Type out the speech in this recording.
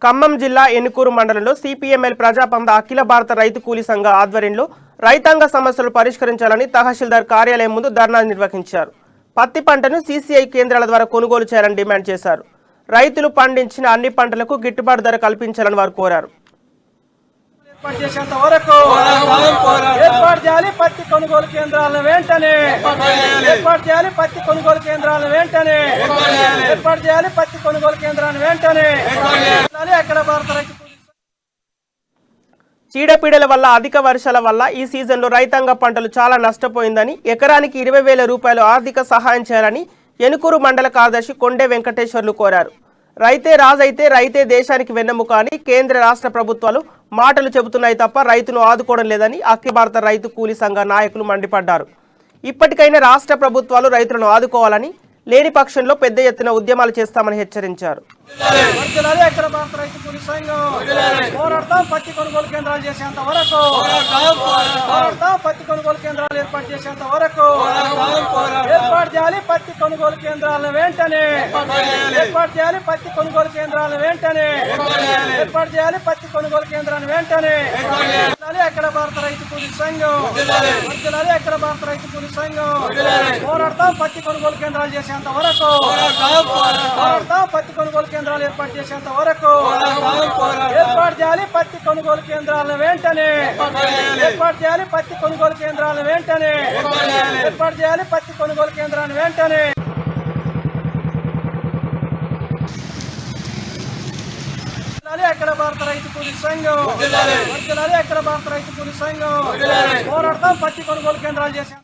ఖమ్మం జిల్లా ఎన్నికూరు మండలంలో సిపిఎంఎల్ ప్రజాపంద అఖిల భారత రైతు కూలీ సంఘ ఆధ్వర్యంలో రైతాంగ సమస్యలు పరిష్కరించాలని తహసీల్దార్ కార్యాలయం ముందు ధర్నా నిర్వహించారు. పత్తి పంటను సిసిఐ కేంద్రాల ద్వారా కొనుగోలు చేయాలని డిమాండ్ చేశారు. రైతులు పండించిన అన్ని పంటలకు గిట్టుబాటు ధర కల్పించాలని వారు కోరారు. ఏర్పాటు చేయాలి పత్తి కొనుగోలు కేంద్రాలను వెంటనే ఏర్పాటు చేయాలి పత్తి కొనుగోలు కేంద్రాలను వెంటనే ఏర్పాటు చేయాలి పత్తి కొనుగోలు కేంద్రాలను వెంటనే అఖిల భారత రైతు చీడపీడల వల్ల అధిక వర్షాల వల్ల ఈ సీజన్లో రైతాంగ పంటలు చాలా నష్టపోయిందని ఎకరానికి 20,000 రూపాయలు ఆర్థిక సహాయం చేయాలని ఎన్నికూరు మండల కార్యదర్శి కొండే వెంకటేశ్వర్లు కోరారు. రైతే రాజైతే రైతే దేశానికి వెన్నెముక అని కేంద్ర రాష్ట్ర ప్రభుత్వాలు మాటలు చెబుతున్నాయి తప్ప రైతును ఆదుకోవడం లేదని అఖిల భారత రైతు కూలీ సంఘ నాయకులు మండిపడ్డారు. ఇప్పటికైనా రాష్ట్ర ప్రభుత్వాలు రైతులను ఆదుకోవాలని, లేని పక్షంలో పెద్ద ఎత్తున ఉద్యమాలు చేస్తామని హెచ్చరించారు. అఖిల భారత రైతు కూలీ సంఘం పోరాడతాం పత్తి కొనుగోలు కేంద్రాలు చేసేంత వరకు పోరాడతాం పత్తి కొనుగోలు కేంద్రాలు ఏర్పాటు చేసేంత వరకు ఏర్పాటు చేయాలి పత్తి కొనుగోలు కేంద్రాలను వెంటనే ఏర్పాటు చేయాలి పత్తి కొనుగోలు కేంద్రాలను వెంటనే ఏర్పాటు చేయాలి పత్తి కొనుగోలు కేంద్రాన్ని వెంటనే అఖిల భారత రైతు కూలీ సంఘం అఖిల భారత రైతు కూలీ సంఘం పోరాడతాం పత్తి కొనుగోలు కేంద్రాలు చేసేంత వరకు పోరాడతాం పత్తి కొనుగోలు కేంద్రాలు ఏర్పాటు చేసేంత వరకు ఏర్పాటు చేయాలి పత్తి కొనుగోలు కేంద్రాలను వెంటనే ఏర్పాటు చేయాలి పత్తి కొనుగోలు కేంద్రాలను వెంటనే ఏర్పాటు చేయాలి పత్తి కొనుగోలు కేంద్రాన్ని వెంటనే అఖిల భారత రైతు కూలీ సంఘం అఖిల భారత రైతు కూలీ సంఘం పోరాడతాం పత్తి కొనుగోలు కేంద్రాలు చేశాం.